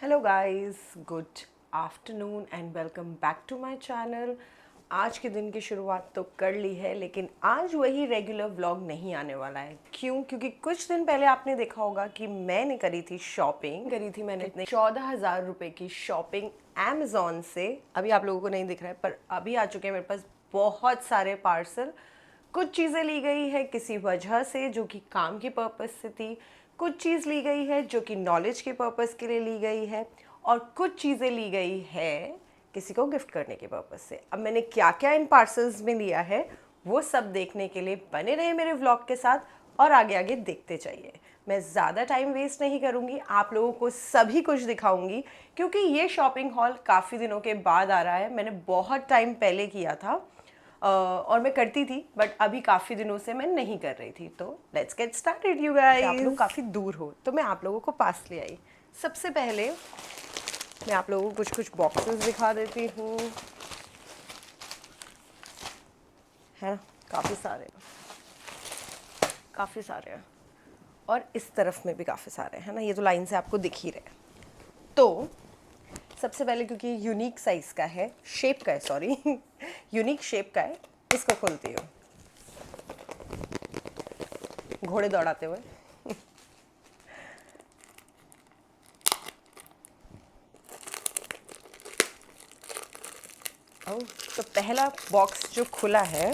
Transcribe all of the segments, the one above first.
Hello guys, good afternoon and welcome back to my channel. आज के दिन की शुरुआत तो कर ली है, लेकिन आज वही रेगुलर व्लॉग नहीं आने वाला है। क्यों? क्योंकि कुछ दिन पहले आपने देखा होगा कि मैंने करी थी शॉपिंग। मैंने इतने 14,000 रुपये की शॉपिंग अमेज़ॉन से। अभी आप लोगों को नहीं दिख रहा है, पर अभी आ चुके हैं मेरे पास बहुत सारे पार्सल। कुछ चीज़ें ली गई है किसी वजह से जो कि काम की पर्पज़ से थी, कुछ चीज़ ली गई है जो कि नॉलेज के पर्पज़ के लिए ली गई है, और कुछ चीज़ें ली गई है किसी को गिफ्ट करने के पर्पज़ से। अब मैंने क्या क्या इन पार्सल्स में लिया है वो सब देखने के लिए बने रहे मेरे व्लॉग के साथ और आगे आगे देखते जाइए। मैं ज़्यादा टाइम वेस्ट नहीं करूँगी, आप लोगों को सभी कुछ दिखाऊंगी, क्योंकि ये शॉपिंग हॉल काफ़ी दिनों के बाद आ रहा है। मैंने बहुत टाइम पहले किया था और मैं करती थी, बट अभी काफ़ी दिनों से मैं नहीं कर रही थी। तो let's get started you guys. आप लोग काफ़ी दूर हो तो मैं आप लोगों को पास ले आई। सबसे पहले मैं आप लोगों को कुछ कुछ बॉक्सेस दिखा देती हूँ, है ना। काफ़ी सारे हैं और इस तरफ में भी काफ़ी सारे हैं ना, ये तो लाइन से आपको दिख ही रहे हैं। तो सबसे पहले, क्योंकि यूनिक साइज़ का है, शेप का है, सॉरी यूनिक शेप का है, इसको खोलती हूँ घोड़े दौड़ाते हुए। ओह, तो पहला बॉक्स जो खुला है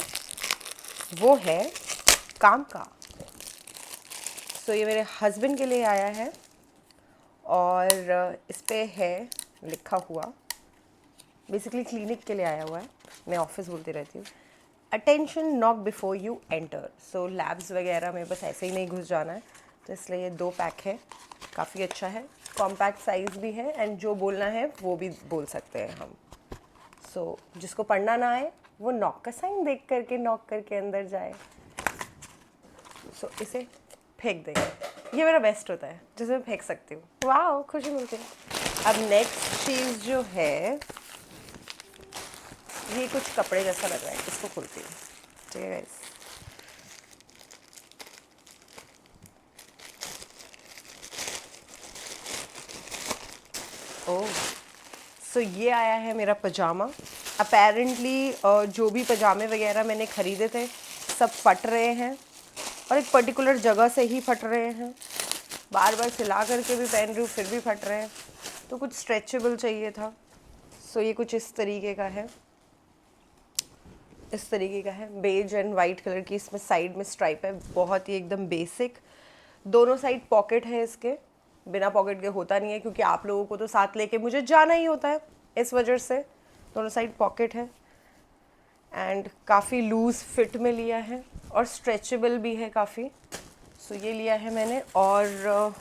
वो है काम का। सो ये मेरे हस्बैंड के लिए आया है और इस पे है लिखा हुआ, बेसिकली क्लिनिक के लिए आया हुआ है, मैं ऑफिस बोलती रहती हूँ। Attention, knock before you enter. So labs वगैरह में बस ऐसे ही नहीं घुस जाना है, तो इसलिए ये 2 पैक है। काफ़ी अच्छा है, कॉम्पैक्ट साइज़ भी है, एंड जो बोलना है वो भी बोल सकते हैं हम। सो जिसको पढ़ना ना आए वो नॉक का साइन देख करके नॉक करके अंदर जाए। सो इसे फेंक देंगे, ये मेरा बेस्ट होता है जिसे मैं फेंक सकती हूँ। वाह, खुशी मिलती है। अब नेक्स्ट चीज़ जो है, ये कुछ कपड़े जैसा लग रहा है, इसको खोलती हूँ। ठीक है गाइस, ओह, सो ये आया है मेरा पजामा। अपेरेंटली जो भी पजामे वगैरह मैंने ख़रीदे थे सब फट रहे हैं, और एक पर्टिकुलर जगह से ही फट रहे हैं। बार बार सिला करके भी पहन रही हूँ फिर भी फट रहे हैं, तो कुछ स्ट्रेचेबल चाहिए था। सो ये कुछ इस तरीके का है, बेज एंड वाइट कलर की। इसमें साइड में स्ट्राइप है, बहुत ही एकदम बेसिक। दोनों साइड पॉकेट है इसके, बिना पॉकेट के होता नहीं है, क्योंकि आप लोगों को तो साथ लेके मुझे जाना ही होता है, इस वजह से दोनों साइड पॉकेट है। एंड काफ़ी लूज़ फिट में लिया है और स्ट्रेचेबल भी है काफ़ी। सो ये लिया है मैंने, और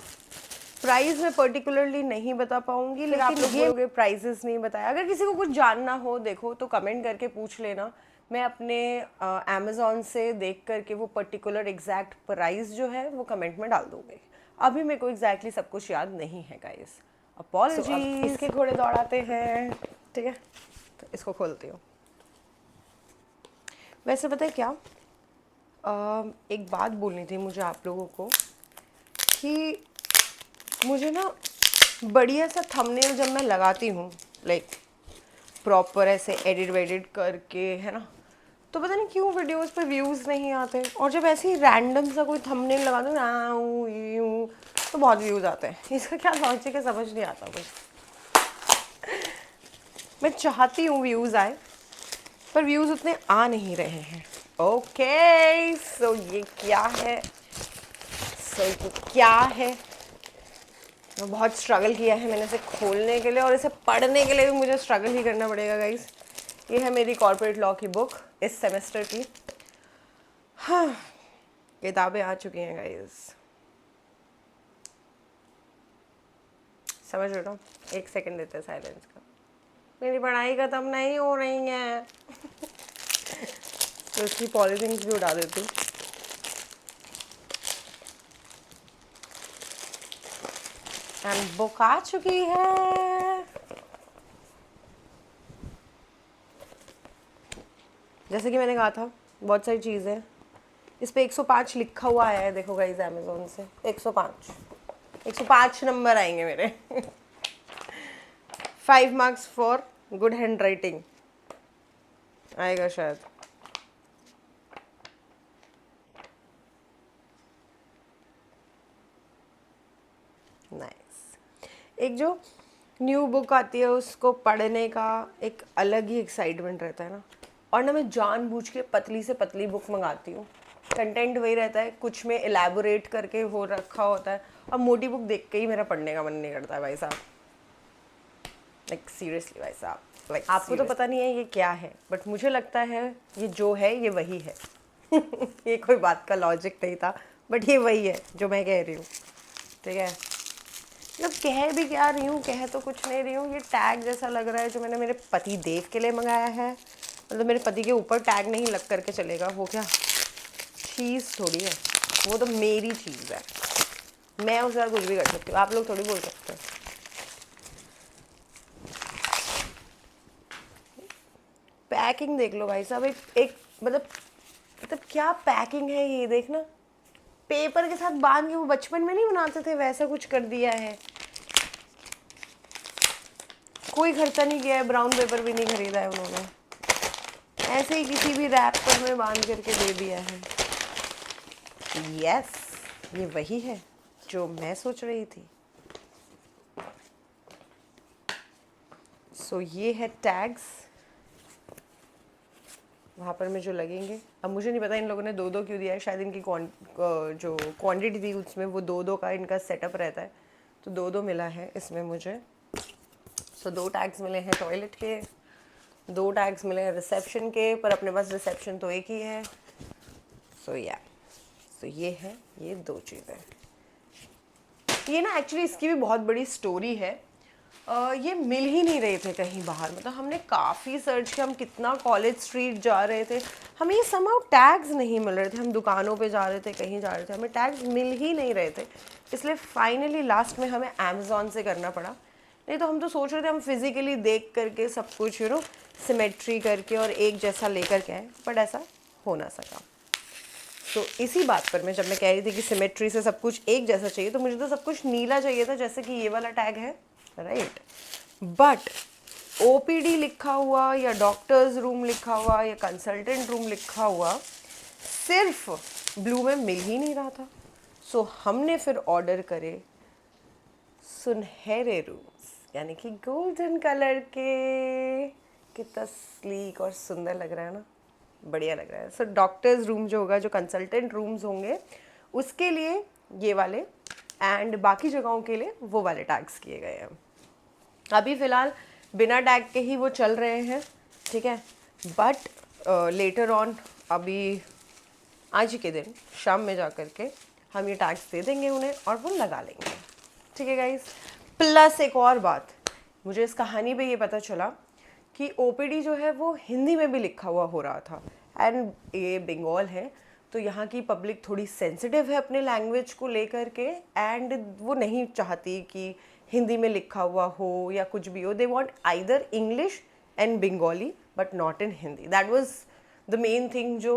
प्राइस मैं पर्टिकुलरली नहीं बता पाऊँगी, लेकिन आप लोग बोलोगे प्राइजेस नहीं बताया। अगर किसी को कुछ जानना हो देखो तो कमेंट करके पूछ लेना, मैं अपने अमेज़ॉन से देख करके वो पर्टिकुलर एग्जैक्ट प्राइस जो है वो कमेंट में डाल दूँगी। अभी मेरे को एग्जैक्टली सब कुछ याद नहीं है गाइस, अपॉलॉजीज। इसके घोड़े दौड़ाते हैं, ठीक है। तो इसको खोलती हूँ। वैसे पता है क्या, एक बात बोलनी थी मुझे आप लोगों को, कि मुझे ना बढ़िया सा थंबनेल जब मैं लगाती हूँ, लाइक प्रॉपर ऐसे एडिट वेडिट करके, है ना, तो पता नहीं क्यों वीडियोस पे व्यूज़ नहीं आते। और जब ऐसे ही रैंडम सा कोई थंबनेल लगा दूँ ना यूँ, तो बहुत व्यूज़ आते हैं। इसका क्या लॉजिक है समझ नहीं आता कुछ। मैं चाहती हूँ व्यूज़ आए, पर व्यूज़ उतने आ नहीं रहे हैं। ओके, सो ये क्या है, मैं बहुत स्ट्रगल किया है मैंने इसे खोलने के लिए, और इसे पढ़ने के लिए भी मुझे स्ट्रगल ही करना पड़ेगा गाइस। ये है मेरी कॉर्पोरेट लॉ की बुक इस सेमेस्टर की। हाँ, किताबें आ चुकी हैं गाइस, समझ रहे हो। एक सेकंड देते हैं साइलेंस का, मेरी पढ़ाई खत्म नहीं हो रही है तो इसकी पॉलिथीन्स भी उड़ा देती हूँ। एंड बुक आ चुकी है। जैसे कि मैंने कहा था, बहुत सारी चीज़ें इस पे 105 लिखा हुआ है, देखो गाइस अमेज़ॉन से 105 नंबर आएंगे मेरे 5 marks for good hand writing आएगा शायद। नाइस। एक जो न्यू बुक आती है उसको पढ़ने का एक अलग ही एक्साइटमेंट रहता है ना। और ना मैं जानबूझ के पतली से पतली बुक मंगाती हूँ, कंटेंट वही रहता है, कुछ में एलैबोरेट करके हो रखा होता है। अब मोटी बुक देख के ही मेरा पढ़ने का मन नहीं करता है भाई साहब, लाइक सीरियसली भाई साहब, लाइक आपको तो पता नहीं है ये क्या है, बट मुझे लगता है ये जो है ये वही है। ये कोई बात का लॉजिक नहीं था, बट ये वही है जो मैं कह रही हूँ, ठीक है। मतलब कह भी क्या रही हूँ, कह तो कुछ नहीं रही हूँ। ये टैग जैसा लग रहा है जो मैंने मेरे पति देव के लिए मंगाया है। मतलब मेरे पति के ऊपर टैग नहीं लग करके चलेगा, वो क्या चीज़ थोड़ी है, वो तो मेरी चीज़ है, मैं उसके साथ कुछ भी कर सकती हूँ, आप लोग थोड़ी बोल सकते हैं। पैकिंग देख लो भाई साहब, एक मतलब क्या पैकिंग है ये, देखना पेपर के साथ बांध के, वो बचपन में नहीं बनाते थे वैसा कुछ कर दिया है। कोई खर्चा नहीं किया है, ब्राउन पेपर भी नहीं खरीदा है उन्होंने, ऐसे ही किसी भी रैपर में बांध करके दे दिया है। यस, ये वही है जो मैं सोच रही थी। सो ये है टैग्स, वहाँ पर में जो लगेंगे। अब मुझे नहीं पता इन लोगों ने दो दो क्यों दिया है, शायद इनकी जो क्वांटिटी थी उसमें वो दो दो का इनका सेटअप रहता है, तो दो दो मिला है इसमें मुझे। सो 2 टैग्स मिले हैं टॉयलेट के, 2 टैग्स मिले हैं रिसेप्शन के, पर अपने पास रिसेप्शन तो एक ही है। सो ये है, ये 2 चीज़ें। ये ना एक्चुअली इसकी भी बहुत बड़ी स्टोरी है। ये मिल ही नहीं रहे थे कहीं बाहर, मतलब हमने काफ़ी सर्च किया, हम कितना कॉलेज स्ट्रीट जा रहे थे, हमें ये समहाउ टैग्स नहीं मिल रहे थे। हम दुकानों पे जा रहे थे, कहीं जा रहे थे, हमें टैग्स मिल ही नहीं रहे थे। इसलिए फाइनली लास्ट में हमें अमेज़ॉन से करना पड़ा। नहीं तो हम तो सोच रहे थे हम फिज़िकली देख करके सब कुछ सिमेट्री करके और एक जैसा लेकर के आए, बट ऐसा हो ना सका। तो इसी बात पर जब मैं कह रही थी कि सिमेट्री से सब कुछ एक जैसा चाहिए, तो मुझे तो सब कुछ नीला चाहिए था, जैसे कि ये वाला टैग है, राइट। बट ओपीडी लिखा हुआ या डॉक्टर्स रूम लिखा हुआ या कंसल्टेंट रूम लिखा हुआ सिर्फ ब्लू में मिल ही नहीं रहा था। सो हमने फिर ऑर्डर करे सुनहरे रूम्स, यानी कि गोल्डन कलर के। कितना स्लीक और सुंदर लग रहा है ना, बढ़िया लग रहा है। सो डॉक्टर्स रूम जो होगा, जो कंसल्टेंट रूम्स होंगे, उसके लिए ये वाले, एंड बाकी जगहों के लिए वो वाले टैग्स किए गए हैं। अभी फ़िलहाल बिना टैग के ही वो चल रहे हैं, ठीक है। बट लेटर ऑन, अभी आज ही के दिन शाम में जा कर के हम ये टैग्स दे देंगे उन्हें और वो लगा लेंगे, ठीक है गाइस। प्लस एक और बात, मुझे इस कहानी पे ये पता चला कि ओपीडी जो है वो हिंदी में भी लिखा हुआ हो रहा था, एंड ये बंगाल है तो यहाँ की पब्लिक थोड़ी सेंसिटिव है अपने लैंग्वेज को लेकर के, एंड वो नहीं चाहती कि हिंदी में लिखा हुआ हो या कुछ भी हो। They want either English and Bengali but not in Hindi. That was the main thing जो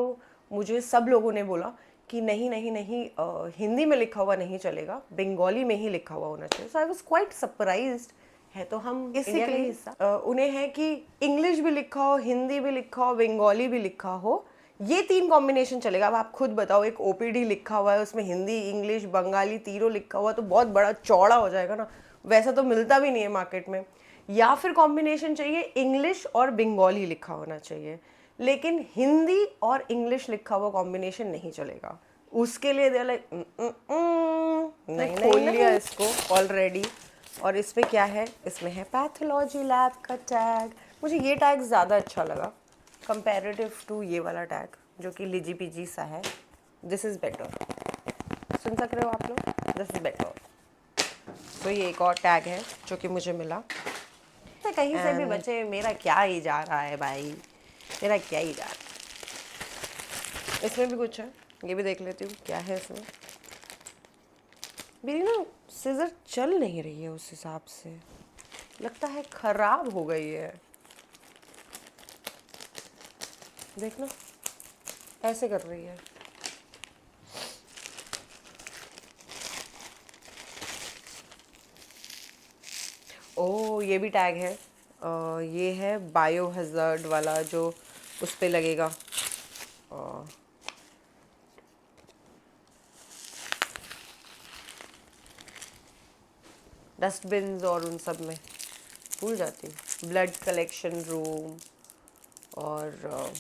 मुझे सब लोगों ने बोला कि नहीं नहीं नहीं, हिंदी में लिखा हुआ नहीं चलेगा, बंगाली में ही लिखा हुआ होना चाहिए। सो आई वॉज क्वाइट सरप्राइज्ड। है तो हम इंडिया का हिस्सा, उन्हें है कि इंग्लिश भी लिखा हो, हिंदी भी लिखा हो, बंगाली भी लिखा हो, ये 3 कॉम्बिनेशन चलेगा। अब आप खुद बताओ, एक ओपीडी लिखा हुआ है, उसमें हिंदी इंग्लिश बंगाली तीनों लिखा हुआ, तो बहुत बड़ा चौड़ा हो जाएगा ना, वैसा तो मिलता भी नहीं है मार्केट में। या फिर कॉम्बिनेशन चाहिए, इंग्लिश और बंगाली लिखा होना चाहिए, लेकिन हिंदी और इंग्लिश लिखा हुआ कॉम्बिनेशन नहीं चलेगा। उसके लिए दे लाइक नहीं, खोल लिया इसको ऑलरेडी। और इसमें क्या है, इसमें है पैथोलॉजी लैब का टैग। मुझे ये टैग ज़्यादा अच्छा लगा कंपैरेटिव टू ये वाला टैग जो कि लिजी पीजी सा है। दिस इज़ बेटर, सुन सक रहे हो आप लोग, दिस इज़ बेटर। तो ये एक और टैग है जो कि मुझे मिला। तो कहीं से भी बचे, मेरा क्या ही जा रहा है भाई, मेरा क्या ही जा रहा है। इसमें भी कुछ है, ये भी देख लेती हूँ क्या है इसमें। मेरी ना सीजर चल नहीं रही है उस हिसाब से, लगता है खराब हो गई है। देखना ऐसे कर रही है। ओह, ये भी टैग है ये है बायो हज़ार्ड वाला जो उस पे लगेगा। डस्टबिन्स और उन सब में भूल जाती हूँ। ब्लड कलेक्शन रूम और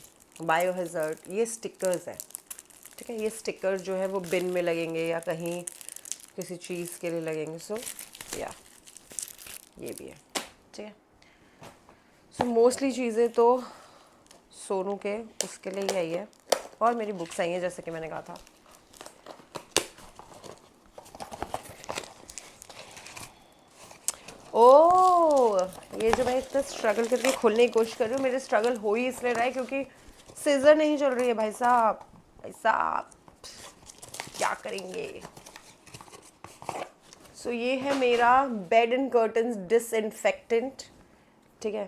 बायो हज़ार्ड, ये स्टिकर्स हैं। ठीक है, ये स्टिकर जो है वो बिन में लगेंगे या कहीं किसी चीज़ के लिए लगेंगे। सो या ये भी है। ठीक है, सो मोस्टली चीज़ें तो सोनू के उसके लिए ही आई है और मेरी बुक्स आई हैं जैसे कि मैंने कहा था। ओह, ये जो मैं इतना स्ट्रगल करके खोलने की कोशिश कर रही हूँ, मेरे स्ट्रगल हो ही इसलिए रहा है क्योंकि सीजर नहीं चल रही है भाई साहब। भाई साहब क्या करेंगे। सो ये है मेरा बेड एंड कर्टन्स डिसइंफेक्टेंट। ठीक है,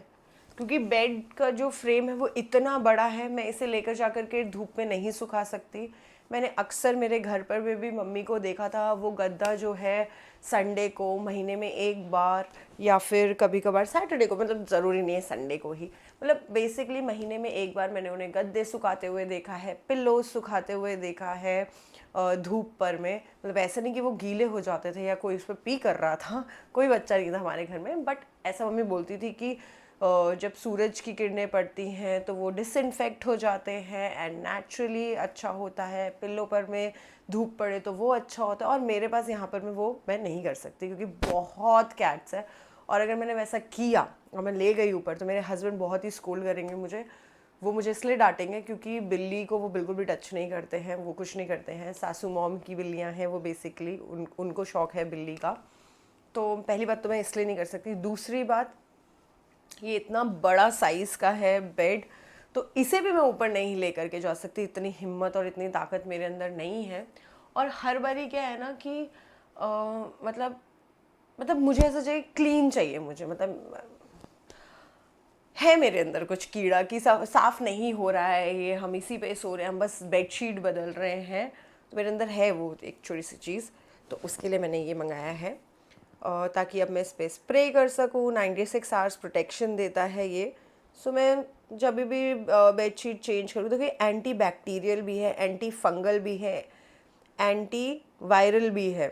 क्योंकि बेड का जो फ्रेम है वो इतना बड़ा है, मैं इसे लेकर जा कर के धूप में नहीं सुखा सकती। मैंने अक्सर मेरे घर पर भी मम्मी को देखा था, वो गद्दा जो है संडे को महीने में एक बार या फिर कभी कभार सैटरडे को, मतलब ज़रूरी नहीं है संडे को ही, मतलब बेसिकली महीने में एक बार मैंने उन्हें गद्दे सुखाते हुए देखा है, पिल्लोज सुखाते हुए देखा है धूप पर में। मतलब ऐसा नहीं कि वो गीले हो जाते थे या कोई उस पर पी कर रहा था, कोई बच्चा नहीं था हमारे घर में, बट ऐसा मम्मी बोलती थी कि जब सूरज की किरणें पड़ती हैं तो वो डिसइंफेक्ट हो जाते हैं एंड नेचुरली अच्छा होता है। पिल्लो पर में धूप पड़े तो वो अच्छा होता है, और मेरे पास यहाँ पर मैं नहीं कर सकती क्योंकि बहुत कैट्स है, और अगर मैंने वैसा किया और मैं ले गई ऊपर तो मेरे हस्बैंड बहुत ही स्कूल करेंगे मुझे। वो मुझे इसलिए डांटेंगे क्योंकि बिल्ली को वो बिल्कुल भी टच नहीं करते हैं, वो कुछ नहीं करते हैं। सासू मॉम की बिल्लियाँ हैं वो, बेसिकली उनको शौक़ है बिल्ली का। तो पहली बात तो मैं इसलिए नहीं कर सकती। दूसरी बात, ये इतना बड़ा साइज़ का है बेड, तो इसे भी मैं ऊपर नहीं लेकर के जा सकती, इतनी हिम्मत और इतनी ताकत मेरे अंदर नहीं है। और हर बारी क्या है ना कि मतलब मुझे ऐसा चाहिए, क्लीन चाहिए मुझे, मतलब है मेरे अंदर कुछ कीड़ा कि साफ नहीं हो रहा है ये, हम इसी पे सो रहे हैं, हम बस बेडशीट बदल रहे हैं, तो मेरे अंदर है वो एक छोटी सी चीज़। तो उसके लिए मैंने ये मंगाया है ताकि अब मैं इस पर स्प्रे कर सकूँ। 96 आवर्स प्रोटेक्शन देता है ये। सो मैं जब भी बेडशीट चेंज करूँ, देखिए एंटी बैक्टीरियल भी है, एंटी फंगल भी है, एंटी वायरल भी है।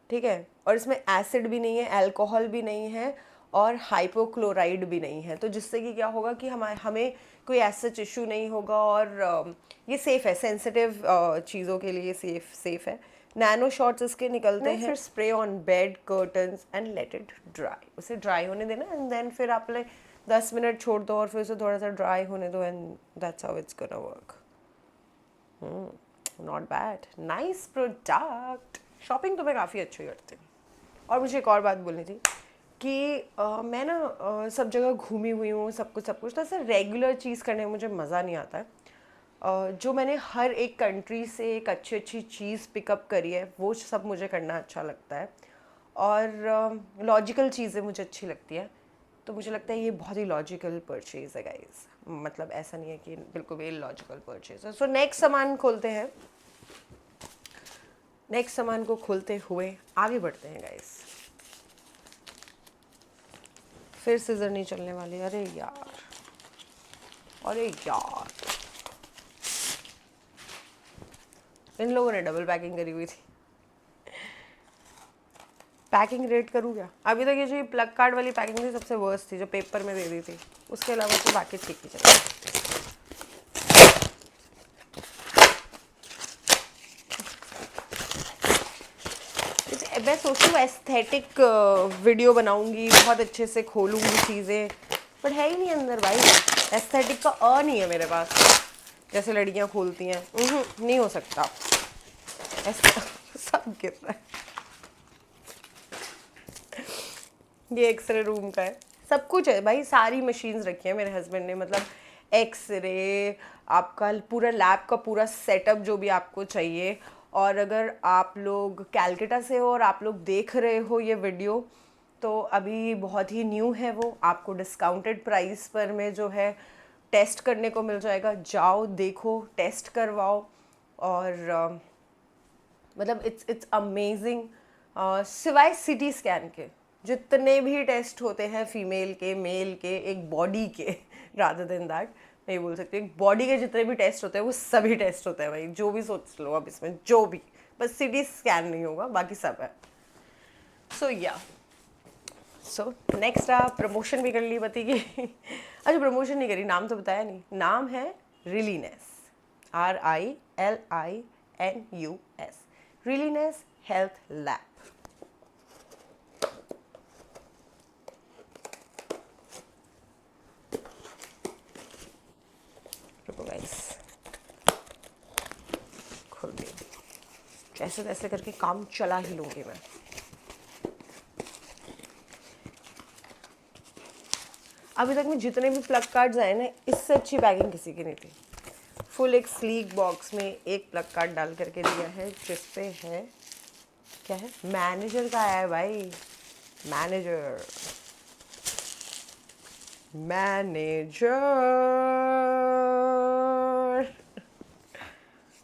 ठीक है, और इसमें एसिड भी नहीं है, अल्कोहल भी नहीं है और हाइपोक्लोराइड भी नहीं है, तो जिससे कि क्या होगा कि हमें कोई ऐसा इशू नहीं होगा। और ये सेफ़ है, सेंसिटिव चीज़ों के लिए सेफ़ है। नैनो शॉट्स इसके निकलते हैं। फिर spray on bed curtains and let it dry, उसे ड्राई होने देना एंड देन फिर आप 10 मिनट छोड़ दो और फिर उसे थोड़ा सा ड्राई होने दो and that's how it's gonna work. Not bad, nice product. Shopping तो मैं काफ़ी अच्छी करती हूँ। और मुझे एक और बात बोलनी थी कि मैं ना सब जगह घूमी हुई हूँ, सब कुछ तो ऐसे रेगुलर चीज़ करने में मुझे मज़ा नहीं आता है। जो मैंने हर एक कंट्री से एक अच्छी चीज़ पिकअप करी है वो सब मुझे करना अच्छा लगता है, और लॉजिकल चीज़ें मुझे अच्छी लगती है। तो मुझे लगता है ये बहुत ही लॉजिकल परचेज़ है गाइस, मतलब ऐसा नहीं है कि बिल्कुल भी लॉजिकल परचेज़ है। सो नेक्स्ट सामान खोलते हैं। नेक्स्ट सामान को खोलते हुए आगे बढ़ते हैं गाइस। फिर सीजर नहीं चलने वाले, अरे यार, अरे यार, इन लोगों ने डबल पैकिंग करी हुई थी। पैकिंग रेट करूँ क्या? अभी तक ये जो प्लग कार्ड वाली पैकिंग थी सबसे वर्स्ट थी, जो पेपर में दे दी थी। उसके अलावा तो बाकी ठीक ही चला। मैं सोचती हूँ एस्थेटिक वीडियो बनाऊंगी, बहुत अच्छे से खोलूंगी चीज़ें, बट है ही नहीं अंदर भाई। एस्थेटिक का नहीं है मेरे पास, जैसे लड़कियाँ खोलती हैं। नहीं हो सकता। सब गिर रहा है। ये एक्सरे रूम का है, सब कुछ है भाई, सारी मशीन्स रखी है मेरे हस्बैंड ने, मतलब एक्सरे, आपका पूरा लैब का पूरा सेटअप जो भी आपको चाहिए। और अगर आप लोग कैलकाटा से हो और आप लोग देख रहे हो ये वीडियो, तो अभी बहुत ही न्यू है वो, आपको डिस्काउंटेड प्राइस पर में जो है टेस्ट करने को मिल जाएगा। जाओ देखो, टेस्ट करवाओ, और मतलब इट्स अमेजिंग। सिवाय सिटी स्कैन के, जितने भी टेस्ट होते हैं फीमेल के, मेल के, एक बॉडी के, रादर देन दैट मैं ये बोल सकती हूँ, एक बॉडी के जितने भी टेस्ट होते हैं वो सभी टेस्ट होते हैं भाई, जो भी सोच लो अब इसमें, जो भी, बस सीटी स्कैन नहीं होगा, बाकी सब है। सो या सो नेक्स्ट आप प्रमोशन भी कर ली पति की। अच्छा प्रमोशन नहीं करी, नाम तो बताया नहीं, नाम है रिलीनेस, RILINUS, रिलीनेस हेल्थ लैब। रुको गाइस, खुल गई, कैसे कैसे करके काम चला ही लूंगी मैं। अभी तक में जितने भी प्लग कार्ड्स आए ना, इससे अच्छी पैकिंग किसी की नहीं थी। फुल एक स्लीक बॉक्स में एक प्लग कार्ड डाल करके दिया है, जिस पे है, क्या है, मैनेजर का आया है भाई, मैनेजर,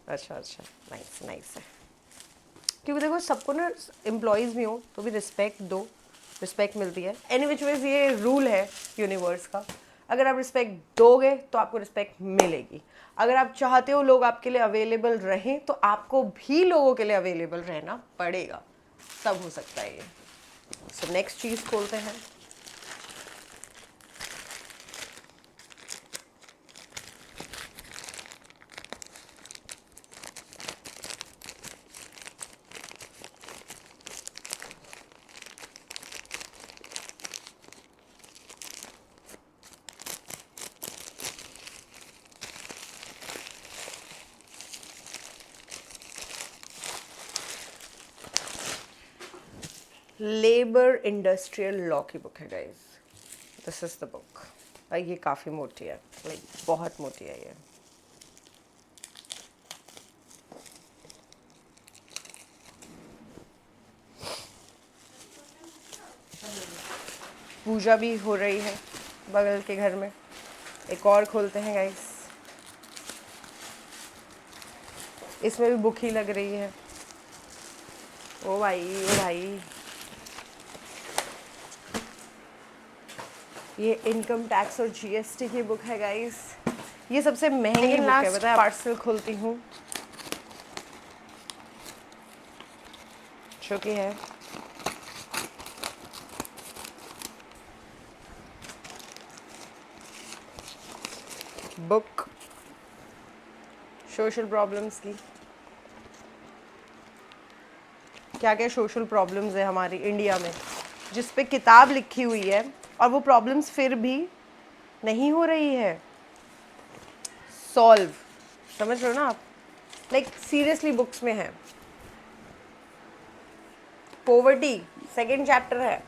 अच्छा अच्छा, नाइस नाइस है। क्योंकि देखो सबको ना, एम्प्लॉयज़ भी हो तो भी रिस्पेक्ट दो, रिस्पेक्ट मिलती है। एनी विच वेज ये रूल है यूनिवर्स का, अगर आप रिस्पेक्ट दोगे तो आपको रिस्पेक्ट मिलेगी। अगर आप चाहते हो लोग आपके लिए अवेलेबल रहें तो आपको भी लोगों के लिए अवेलेबल रहना पड़ेगा, तब हो सकता है ये। सो नेक्स्ट चीज़ खोलते हैं। लेबर इंडस्ट्रियल लॉ की बुक है guys, this is the book. ये काफ़ी मोटी है, लाइक बहुत मोटी है ये। पूजा भी हो रही है बगल के घर में। एक और खोलते हैं गाइस, इसमें भी बुक ही लग रही है। ओ भाई ओ भाई, ये इनकम टैक्स और GST की बुक है गाइस। ये सबसे महंगी बुक है, बताया। पार्सल खोलती हूँ जो कि है बुक सोशल प्रॉब्लम्स की। क्या क्या सोशल प्रॉब्लम्स है हमारी इंडिया में, जिस पे किताब लिखी हुई है और वो प्रॉब्लम्स फिर भी नहीं हो रही है सॉल्व। समझ रहे हो ना आप, लाइक सीरियसली बुक्स में है। पॉवर्टी सेकंड चैप्टर है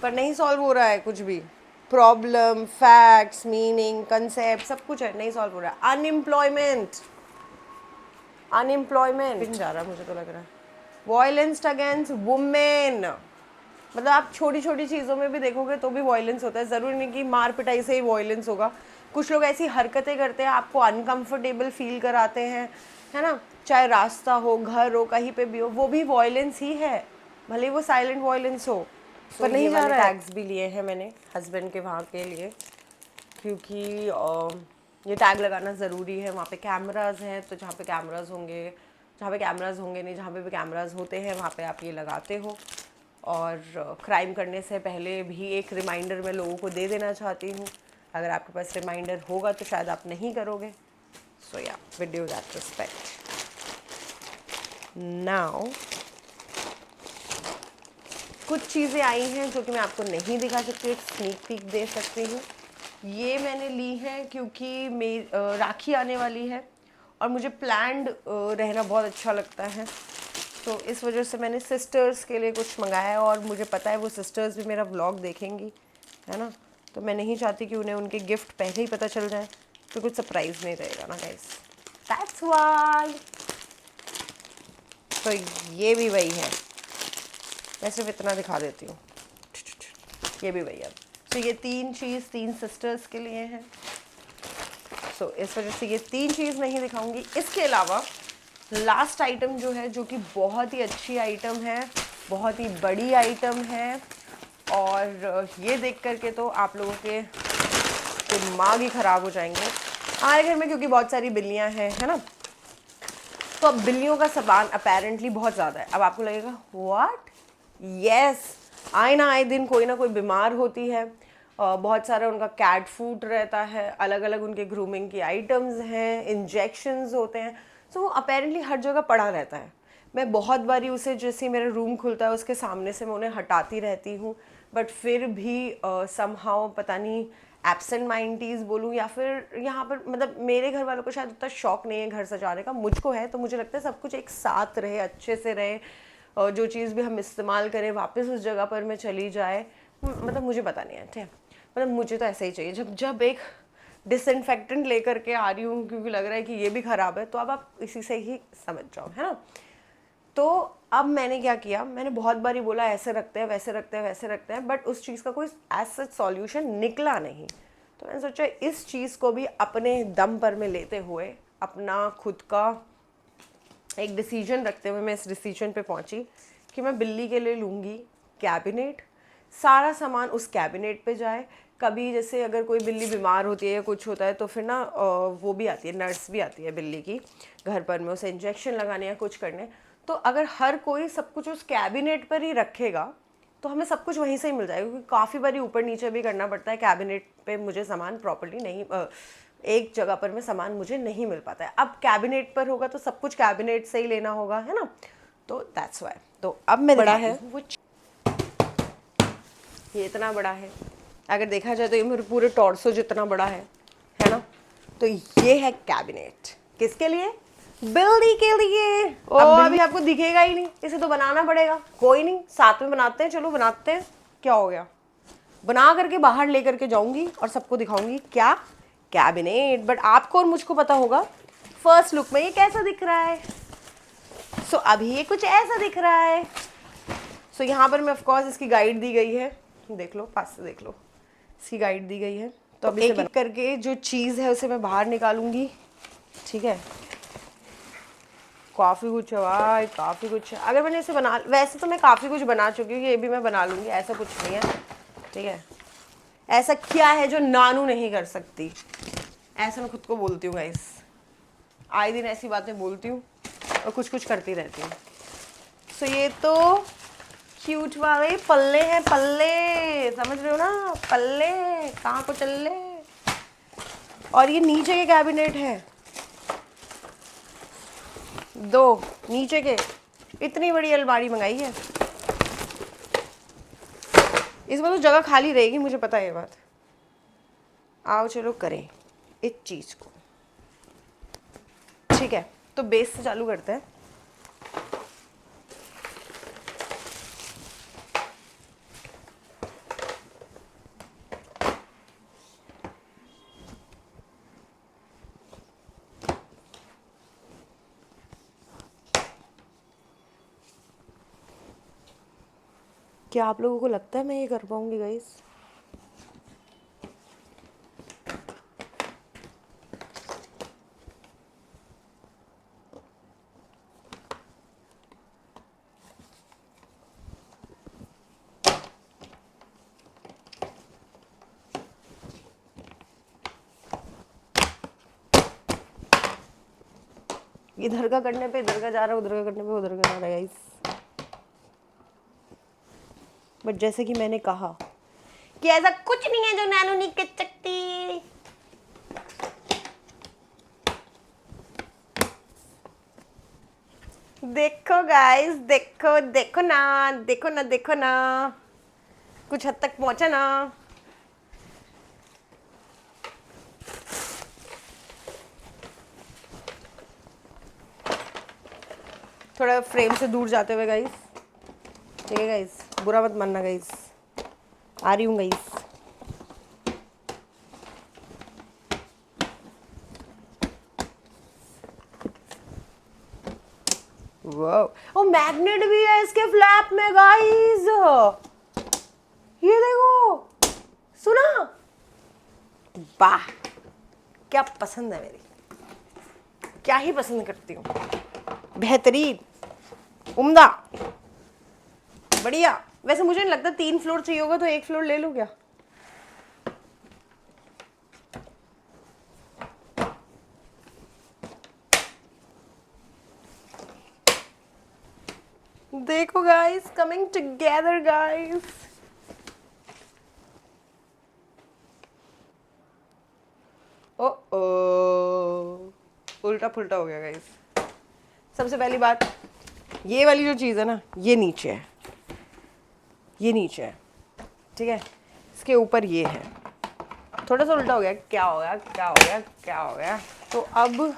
पर नहीं सॉल्व हो रहा है कुछ भी। प्रॉब्लम, फैक्ट्स, मीनिंग, कंसेप्ट, सब कुछ है, नहीं सॉल्व हो रहा है। अनएम्प्लॉयमेंट, अनएम्प्लॉयमेंट जा रहा है मुझे तो लग रहा है। वायलेंस अगेंस्ट वुमेन, मतलब आप छोटी छोटी चीज़ों में भी देखोगे तो भी वायलेंस होता है। ज़रूरी नहीं कि मार पिटाई से ही वायलेंस होगा। कुछ लोग ऐसी हरकतें करते हैं, आपको अनकंफर्टेबल फील कराते हैं, है ना, चाहे रास्ता हो, घर हो, कहीं पे भी हो, वो भी वायलेंस ही है, भले वो साइलेंट वायलेंस हो। पर नहीं जा रहा है। टैग्स भी लिए हैं मैंने हस्बैंड के वहाँ के लिए, क्योंकि ये टैग लगाना ज़रूरी है। वहाँ पे कैमराज हैं, तो जहाँ पे कैमराज होंगे, जहाँ पे कैमराज होंगे नहीं, जहाँ पे भी कैमराज होते हैं वहाँ पे आप ये लगाते हो। और क्राइम करने से पहले भी एक रिमाइंडर मैं लोगों को दे देना चाहती हूँ। अगर आपके पास रिमाइंडर होगा तो शायद आप नहीं करोगे। सो या, with due that respect. Now कुछ चीज़ें आई हैं जो कि मैं आपको नहीं दिखा सकती, एक स्नीक पीक दे सकती हूँ। ये मैंने ली है क्योंकि राखी आने वाली है और मुझे प्लान्ड रहना बहुत अच्छा लगता है, तो इस वजह से मैंने सिस्टर्स के लिए कुछ मंगाया है। और मुझे पता है वो सिस्टर्स भी मेरा व्लॉग देखेंगी, है ना, तो मैं नहीं चाहती कि उन्हें उनके गिफ्ट पहले ही पता चल जाए, तो कुछ सरप्राइज़ नहीं रहेगा ना गाइस, दैट्स व्हाई। तो ये भी वही है, मैं सिर्फ इतना दिखा देती हूँ, ये भी वही है। तो ये तीन सिस्टर्स के लिए है, सो इस वजह से ये तीन चीज़ नहीं दिखाऊंगी। इसके अलावा लास्ट आइटम जो है, जो कि बहुत ही अच्छी आइटम है, बहुत ही बड़ी आइटम है, और ये देख करके तो आप लोगों के दिमाग ही ख़राब हो जाएंगे। हमारे घर में क्योंकि बहुत सारी बिल्लियाँ हैं, है ना, तो अब बिल्लियों का सामान अपेरेंटली बहुत ज़्यादा है। अब आपको लगेगा व्हाट, यस, आए ना आए दिन कोई ना कोई बीमार होती है। बहुत सारा उनका कैट फूड रहता है, अलग अलग उनके ग्रूमिंग की आइटम्स हैं, इंजेक्शंस होते हैं, सो वो अपेरेंटली हर जगह पड़ा रहता है। मैं बहुत बारी उसे, जैसे ही मेरा रूम खुलता है उसके सामने से मैं उन्हें हटाती रहती हूँ, बट फिर भी समहाउ पता नहीं एब्सेंट माइंडीज बोलूँ या फिर यहाँ पर मतलब मेरे घर वालों को शायद उतना शौक नहीं है घर सजाने का, मुझको है। तो मुझे लगता है सब कुछ एक साथ रहे, अच्छे से रहे, और जो चीज़ भी हम इस्तेमाल करें वापस उस जगह पर में चली जाए। मतलब मुझे पता नहीं है, ठीक है, मतलब मुझे तो ऐसा ही चाहिए। जब जब एक डिसइंफेक्टेंट लेकर के आ रही हूँ क्योंकि लग रहा है कि ये भी ख़राब है, तो अब आप इसी से ही समझ जाओ, है ना। तो अब मैंने क्या किया, मैंने बहुत बारी बोला ऐसे रखते हैं, वैसे रखते हैं, वैसे रखते हैं, बट उस चीज़ का कोई एज सच सॉल्यूशन निकला नहीं। तो मैंने सोचा इस चीज़ को भी अपने दम पर में लेते हुए, अपना खुद का एक डिसीजन रखते हुए मैं इस डिसीजन पे पहुंची कि मैं बिल्ली के लिए लूँगी कैबिनेट। सारा सामान उस कैबिनेट पे जाए। कभी जैसे अगर कोई बिल्ली बीमार होती है या कुछ होता है तो फिर ना वो भी आती है, नर्स भी आती है बिल्ली की घर पर में, उसे इंजेक्शन लगाने या कुछ करने। तो अगर हर कोई सब कुछ उस कैबिनेट पर ही रखेगा तो हमें सब कुछ वहीं से ही मिल जाएगा, क्योंकि काफ़ी बारी ऊपर नीचे भी करना पड़ता है कैबिनेट पे, मुझे सामान प्रॉपर्ली नहीं एक जगह पर में सामान मुझे नहीं मिल पाता है। अब कैबिनेट पर होगा तो सब कुछ कैबिनेट से ही लेना होगा, है ना, तो दैट्स वाई। तो अब मैं बड़ा है वो, ये इतना बड़ा है, अगर देखा जाए तो ये मेरे पूरे टॉर्सो जितना बड़ा है ना। तो ये है कैबिनेट, किसके लिए, बिल्ली के लिए। अब अभी आपको दिखेगा ही नहीं, इसे तो बनाना पड़ेगा। कोई नहीं, साथ में बनाते हैं, चलो बनाते हैं, क्या हो गया, बना करके बाहर लेकर के जाऊंगी और सबको दिखाऊंगी क्या, कैबिनेट। बट आपको और मुझको पता होगा फर्स्ट लुक में ये कैसा दिख रहा है। सो अभी ये कुछ ऐसा दिख रहा है। सो यहाँ पर मैं ऑफकोर्स इसकी गाइड दी गई है, देख लो, पास से देख लो, इसकी गाइड दी गई है। तो अब एक एक करके जो चीज़ है उसे मैं बाहर निकालूंगी, ठीक है। काफ़ी कुछ है भाई, काफ़ी कुछ है। अगर मैंने इसे बना, वैसे तो मैं काफ़ी कुछ बना चुकी हूँ, ये भी मैं बना लूँगी, ऐसा कुछ नहीं है, ठीक है। ऐसा क्या है जो नानू नहीं कर सकती, ऐसा मैं खुद को बोलती हूँ गाइस। आए दिन ऐसी बातें बोलती हूँ और कुछ कुछ करती रहती हूँ। सो ये तो क्यूट वाले पल्ले हैं, पल्ले, समझ रहे हो ना, पल्ले कहाँ को चल ले। और ये नीचे के कैबिनेट है, दो नीचे के, इतनी बड़ी अलमारी मंगाई है, इसमें तो जगह खाली रहेगी, मुझे पता है ये बात। आओ चलो करें इस चीज़ को, ठीक है। तो बेस से चालू करते हैं। क्या आप लोगों को लगता है मैं ये कर पाऊंगी गाइस? इधर का करने पे इधर का जा रहा है, उधर का करने पे उधर का जा रहा है गाइस। बट जैसे कि मैंने कहा कि ऐसा कुछ नहीं है जो नैनो नहीं कर सकती। देखो गाइस, देखो, देखो ना, देखो ना, देखो ना, कुछ हद तक पहुंचा ना। थोड़ा फ्रेम से दूर जाते हुए गाइस, ठीक है गाइस, बुरा मत मानना गाइस, आ रही हूँ गाइस। वाह, ओ मैग्नेट भी है इसके फ्लैप में गाइस, ये देखो, सुना, वाह, क्या पसंद है मेरी, क्या ही पसंद करती हूँ, बेहतरीन, उम्दा, बढ़िया, वैसे मुझे नहीं लगता 3 फ्लोर चाहिए होगा, तो 1 फ्लोर ले लूँ क्या? देखो गाइस, कमिंग टुगेदर गाइस। ओ उल्टा पुल्टा हो गया गाइस। सबसे पहली बात, ये वाली जो चीज़ है ना, ये नीचे है, ये नीचे है, ठीक है। इसके ऊपर ये है, थोड़ा सा उल्टा हो गया। क्या हो गया, क्या हो गया, क्या हो गया? तो अब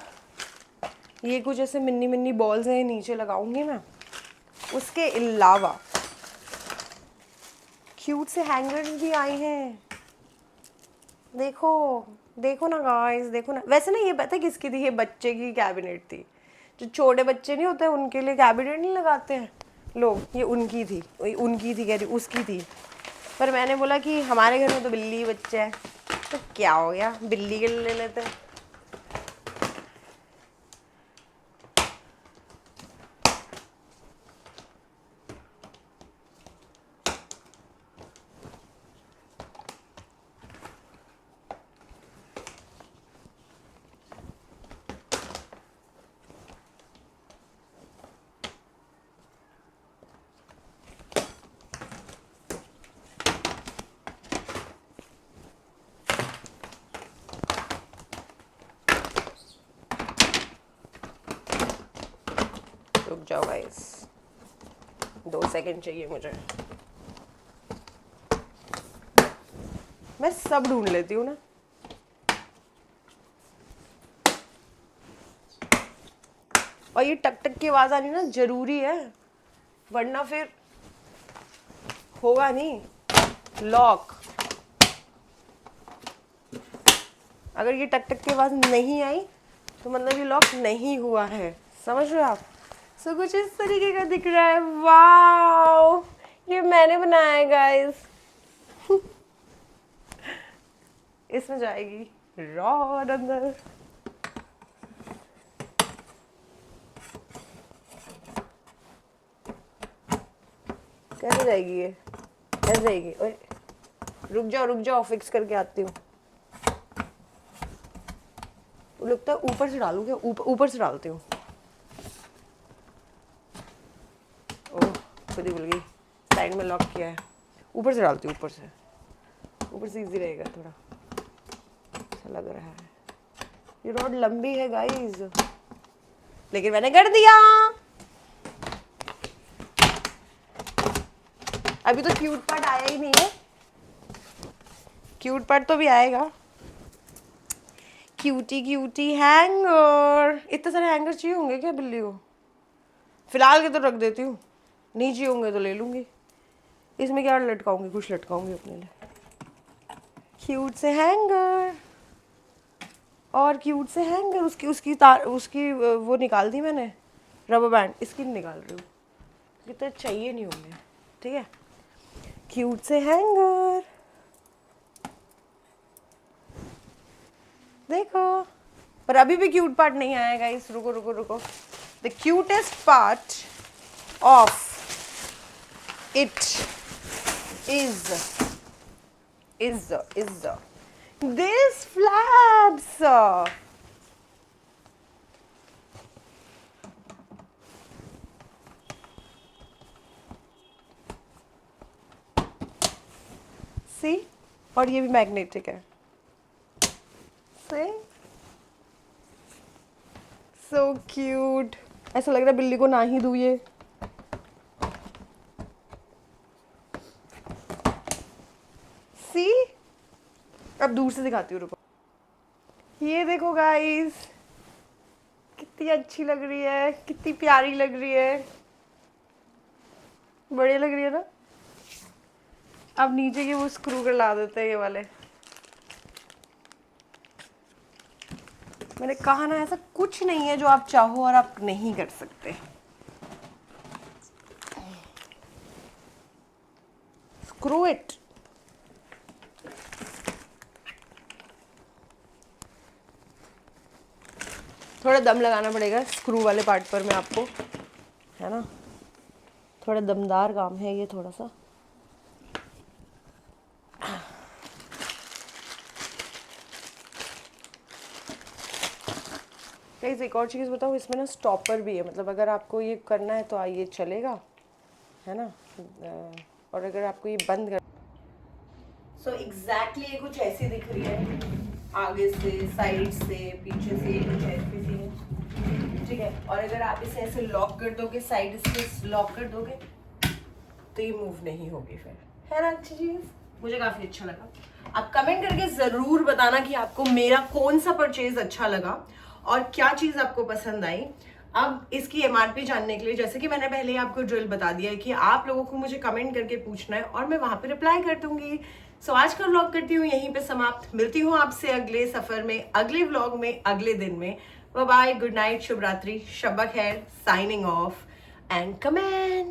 ये कुछ ऐसे मिन्नी मिन्नी बॉल्स हैं, नीचे लगाऊंगी मैं। उसके अलावा क्यूट से हैंगर्स भी आए हैं। देखो देखो ना गाइस, देखो ना। वैसे ना ये पता है किसकी थी? ये बच्चे की कैबिनेट थी। जो छोटे बच्चे नहीं होते, उनके लिए कैबिनेट नहीं लगाते हैं लोग, ये उनकी थी। उनकी थी कह रही, उसकी थी। पर मैंने बोला कि हमारे घर में तो बिल्ली बच्चे हैं, तो क्या हो गया, बिल्ली के लिए ले लेते हैं। रुक जाओ गाइस, 2 सेकंड चाहिए मुझे। मैं सब ढूंढ लेती हूँ ना। और ये टक टक की आवाज आनी ना जरूरी है, वरना फिर होगा नहीं लॉक। अगर ये टक टक की आवाज नहीं आई तो मतलब ये लॉक नहीं हुआ है, समझ रहे हो आप? सो कुछ इस तरीके का दिख रहा है। वाओ, ये मैंने बनाया है गाइस। इसमें जाएगी रॉड अंदर। कैसे जाएगी ये? कैसे जाएगी? ओए रुक जाओ, फिक्स करके आती हूँ। लगता है ऊपर से डालूं क्या? ऊपर से डालती हूँ। ओह, खुद ही भूल गई, साइड में लॉक किया है। ऊपर से डालती हूँ, ऊपर से इजी रहेगा थोड़ा, ऐसा लग रहा है। ये रॉड लंबी है गाइस, लेकिन मैंने कर दिया। अभी तो क्यूट पार्ट आया ही नहीं है, क्यूट पार्ट तो भी आएगा। Cutie cutie hanger. इतने सारे हैंगर चाहिए होंगे क्या बिल्ली को? फिलहाल के तो रख देती हूँ, नहीं चाहिए होंगे तो ले लूंगी। इसमें क्या लटकाऊंगी? कुछ लटकाऊंगी अपने लिए। क्यूट से हैंगर और क्यूट से हैंगर। उसकी वो निकाल दी मैंने, रबर बैंड। इसकी नहीं निकाल रही हूँ, कितने चाहिए नहीं होंगे, ठीक है। क्यूट से हैंगर देखो। पर अभी भी क्यूट पार्ट नहीं आया गाइस, रुको रुको रुको। The cutest part of it is this flaps. See? और ये भी मैग्नेटिक है। See? So cute. ऐसा लग रहा है बिल्ली को ना ही दूँ ये। See? अब दूर से दिखाती हूँ, रुको। ये देखो गाइस, कितनी अच्छी लग रही है, कितनी प्यारी लग रही है, बढ़िया लग रही है ना। अब नीचे के वो स्क्रू कर ला देते हैं ये वाले। मैंने कहा ना, ऐसा कुछ नहीं है जो आप चाहो और आप नहीं कर सकते। Screw it. थोड़ा दम लगाना पड़ेगा स्क्रू वाले पार्ट पर में आपको, है ना। थोड़ा दमदार काम है ये, थोड़ा सा गाइस एक और चीज़ बताऊँ, इसमें ना स्टॉपर भी है, मतलब अगर आपको ये करना है तो ये चलेगा, है ना। और अगर आपको ये बंद कर सो एग्जैक्टली ये कुछ ऐसी दिख रही है, आगे से, साइड से, पीछे से, ये कुछ ऐसी सी है, ठीक है। और अगर आप इसे ऐसे लॉक कर दोगे, साइड से लॉक कर दोगे तो ये मूव नहीं होगी फिर, है ना। अच्छी चीज़, मुझे काफ़ी अच्छा लगा। आप कमेंट करके ज़रूर बताना कि आपको मेरा कौन सा परचेज अच्छा लगा और क्या चीज़ आपको पसंद आई। अब इसकी एमआरपी जानने के लिए, जैसे कि मैंने पहले आपको ड्रिल बता दिया है कि आप लोगों को मुझे कमेंट करके पूछना है और मैं वहां पे रिप्लाई कर दूंगी। सो आज का व्लॉग करती हूँ यहीं पे समाप्त। मिलती हूँ आपसे अगले सफर में, अगले व्लॉग में, अगले दिन में। बाय बाय, गुड नाइट, शुभ रात्रि, शब्बा खैर, साइनिंग ऑफ एंड कमेंट।